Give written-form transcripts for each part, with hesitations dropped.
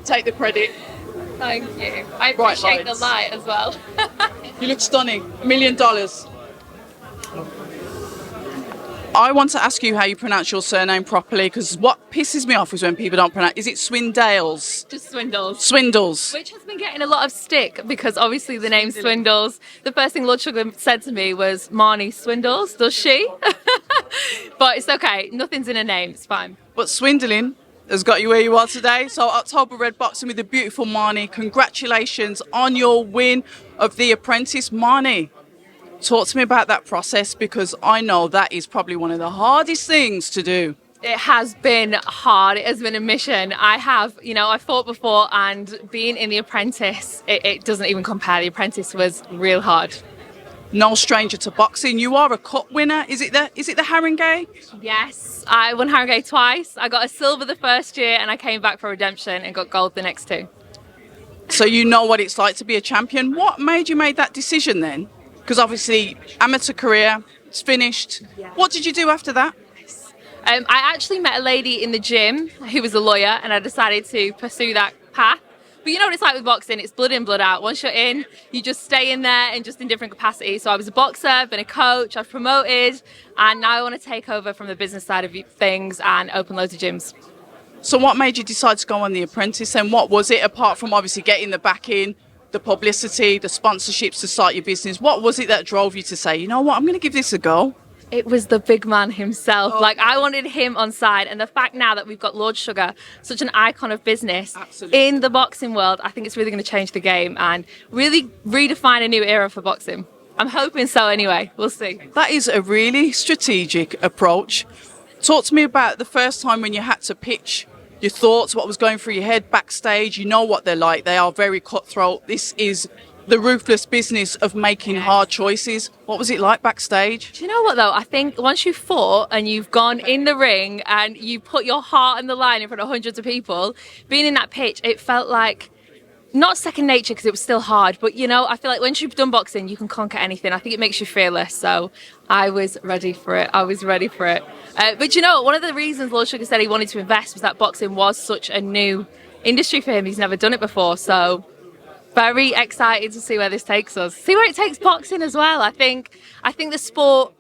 Take the credit. Thank you. I appreciate the light as well. You look stunning. $1 million. I want to ask you how you pronounce your surname properly, because what pisses me off is when people don't pronounce. Is it Swindells? Just Swindells. Swindells. Which has been getting a lot of stick because obviously the name Swindells. The first thing Lord Sugar said to me was, Marnie Swindells, does she? But it's okay. Nothing's in her name. It's fine. But swindling has got you where you are today. So October Red Boxing with the beautiful Marnie. Congratulations on your win of the Apprentice. Marnie, talk to me about that process, because I know that is probably one of the hardest things to do. It has been hard. It has been a mission. I fought before, and being in The Apprentice, it doesn't even compare. The Apprentice was real hard. No stranger to boxing. You are a cup winner. Is it the Haringey? Yes, I won Haringey twice. I got a silver the first year, and I came back for redemption and got gold the next two. So you know what it's like to be a champion. What made you make that decision then? Because obviously, amateur career, it's finished. Yeah. What did you do after that? I actually met a lady in the gym who was a lawyer, and I decided to pursue that path. But you know what it's like with boxing, it's blood in, blood out. Once you're in, you just stay in there and just in different capacities. So I was a boxer, been a coach, I've promoted, and now I want to take over from the business side of things and open loads of gyms. So what made you decide to go on The Apprentice, and what was it, apart from obviously getting the backing, the publicity, the sponsorships to start your business? What was it that drove you to say, you know what, I'm going to give this a go? It was the big man himself. I wanted him on side. And the fact now that we've got Lord Sugar, such an icon of business in the boxing world, I think it's really going to change the game and really redefine a new era for boxing. I'm hoping so anyway. We'll see. That is a really strategic approach. Talk to me about the first time when you had to pitch your thoughts, what was going through your head backstage. You know what they're like. They are very cutthroat. This is the ruthless business of making hard choices. What was it like backstage? Do you know what though? I think once you've fought and you've gone in the ring and you put your heart on the line in front of hundreds of people, being in that pitch, it felt like not second nature because it was still hard, but I feel like once you've done boxing, you can conquer anything. I think it makes you fearless. So I was ready for it. But one of the reasons Lord Sugar said he wanted to invest was that boxing was such a new industry for him. He's never done it before. So very excited to see where this takes us. See where it takes boxing as well. I think the sport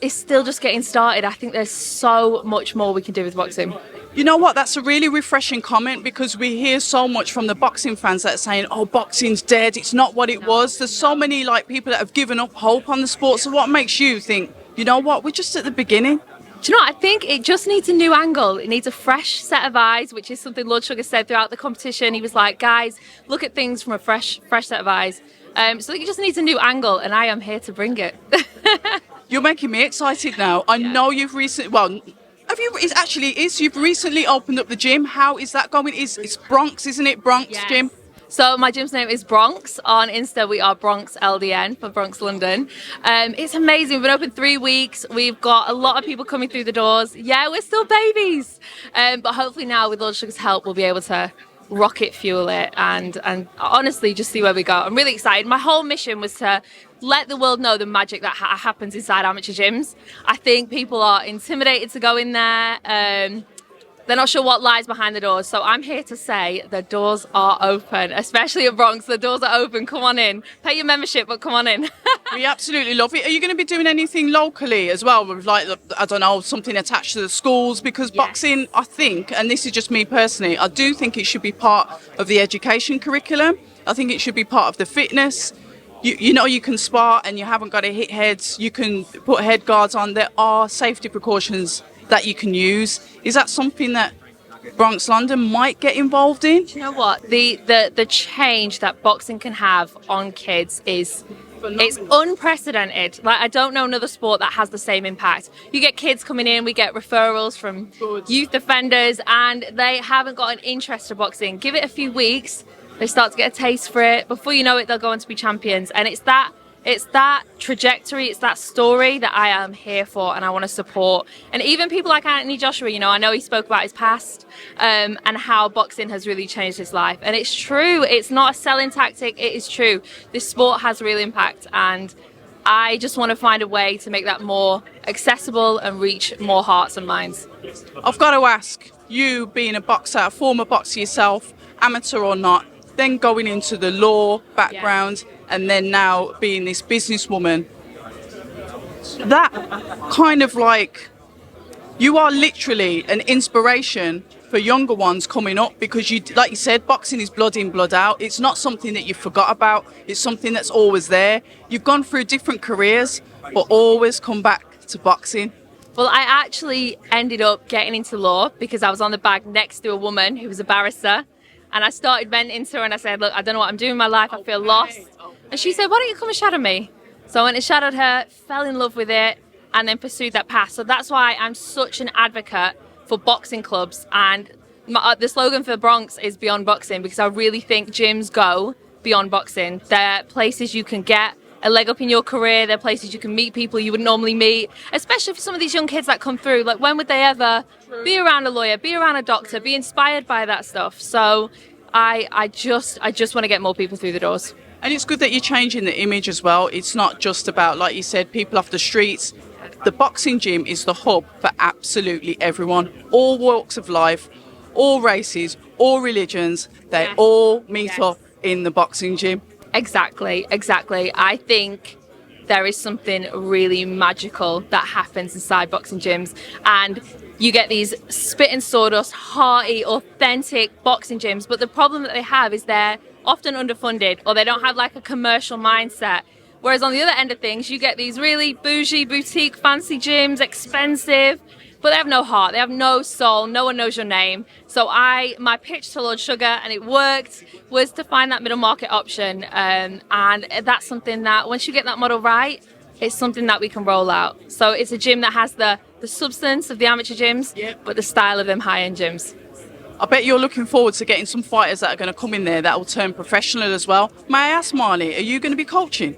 is still just getting started. I think there's so much more we can do with boxing. You know what? That's a really refreshing comment, because we hear so much from the boxing fans that are saying, oh, boxing's dead. It's not what it was. There's so many people that have given up hope on the sport. So what makes you think, you know what, we're just at the beginning? Do you know what? I think it just needs a new angle. It needs a fresh set of eyes, which is something Lord Sugar said throughout the competition. He was like, guys, look at things from a fresh set of eyes. So it just needs a new angle, and I am here to bring it. You're making me excited now. I know you've recently, you've recently opened up the gym. How is that going? It's Bronx, isn't it? Bronx Gym. So my gym's name is Bronx. On Insta, we are Bronx LDN for Bronx London. It's amazing. We've been open 3 weeks. We've got a lot of people coming through the doors. Yeah, we're still babies. But hopefully now, with Lord Sugar's help, we'll be able to rocket fuel it and honestly just see where we go. I'm really excited. My whole mission was to let the world know the magic that happens inside amateur gyms. I think people are intimidated to go in there. They're not sure what lies behind the doors. So I'm here to say the doors are open, especially at Bronx. The doors are open. Come on in. Pay your membership, but come on in. We absolutely love it. Are you going to be doing anything locally as well, with something attached to the schools? Because boxing, I think, and this is just me personally, I do think it should be part of the education curriculum. I think it should be part of the fitness. You can spar and you haven't got to hit heads. You can put head guards on. There are safety precautions that you can use. Is that something that Bronx London might get involved in? Do you know what? The change that boxing can have on kids it's unprecedented. I don't know another sport that has the same impact. You get kids coming in, we get referrals from youth offenders, and they haven't got an interest in boxing. Give it a few weeks, they start to get a taste for it. Before you know it, they'll go on to be champions. And it's that trajectory, it's that story that I am here for and I want to support. And even people like Anthony Joshua, I know he spoke about his past and how boxing has really changed his life. And it's true. It's not a selling tactic. It is true. This sport has real impact. And I just want to find a way to make that more accessible and reach more hearts and minds. I've got to ask, you being a boxer, a former boxer yourself, amateur or not, then going into the law background, and then now being this businesswoman, that kind of like, you are literally an inspiration for younger ones coming up, because you, like you said, boxing is blood in, blood out. It's not something that you forgot about. It's something that's always there. You've gone through different careers, but always come back to boxing. Well, I actually ended up getting into law because I was on the bag next to a woman who was a barrister. And I started venting to her and I said, look, I don't know what I'm doing in my life. I feel lost. And she said, why don't you come and shadow me? So I went and shadowed her, fell in love with it, and then pursued that path. So that's why I'm such an advocate for boxing clubs. And the slogan for Bronx is Beyond Boxing, because I really think gyms go beyond boxing. They're places you can get a leg up in your career. They're places you can meet people you would normally meet, especially for some of these young kids that come through. Like, when would they ever be around a lawyer, be around a doctor, be inspired by that stuff? So I just want to get more people through the doors. And it's good that you're changing the image as well. It's not just about, like you said, people off the streets. The boxing gym is the hub for absolutely everyone, all walks of life, all races, all religions. They all meet up in the boxing gym. Exactly. I think there is something really magical that happens inside boxing gyms, and you get these spit and sawdust, hearty, authentic boxing gyms. But the problem that they have is they're often underfunded, or they don't have like a commercial mindset. Whereas on the other end of things, you get these really bougie, boutique, fancy gyms, expensive, but they have no heart, they have no soul, no one knows your name. So my pitch to Lord Sugar, and it worked, was to find that middle market option. And that's something that once you get that model right, it's something that we can roll out. So it's a gym that has the substance of the amateur gyms, but the style of them high-end gyms. I bet you're looking forward to getting some fighters that are going to come in there that will turn professional as well. May I ask, Marnie, are you going to be coaching?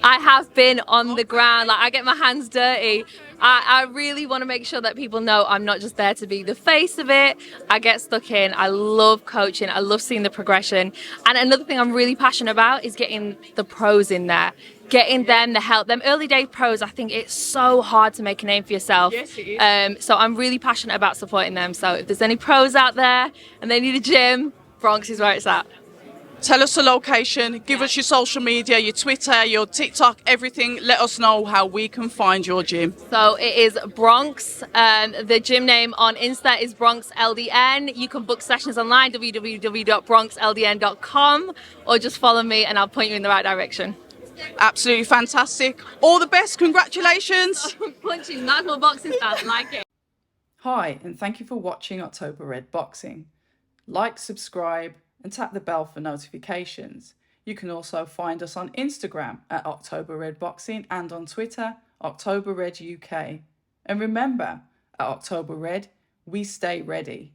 I have been on the ground, like I get my hands dirty. I really want to make sure that people know I'm not just there to be the face of it. I get stuck in. I love coaching. I love seeing the progression. And another thing I'm really passionate about is getting the pros in there, getting them the help. Them early day pros, I think it's so hard to make a name for yourself. Yes, it is. So I'm really passionate about supporting them. So if there's any pros out there and they need a gym, Bronx is where it's at. Tell us the location, give us your social media, your Twitter, your TikTok, everything. Let us know how we can find your gym. So it is Bronx. The gym name on Insta is Bronx LDN. You can book sessions online, www.bronxldn.com, or just follow me and I'll point you in the right direction. Absolutely fantastic. All the best. Congratulations. Punching, nice little boxing style. I like it. Hi, and thank you for watching October Red Boxing. Like, subscribe, and tap the bell for notifications. You can also find us on Instagram at October Red Boxing and on Twitter, October Red UK. And remember, at October Red, we stay ready.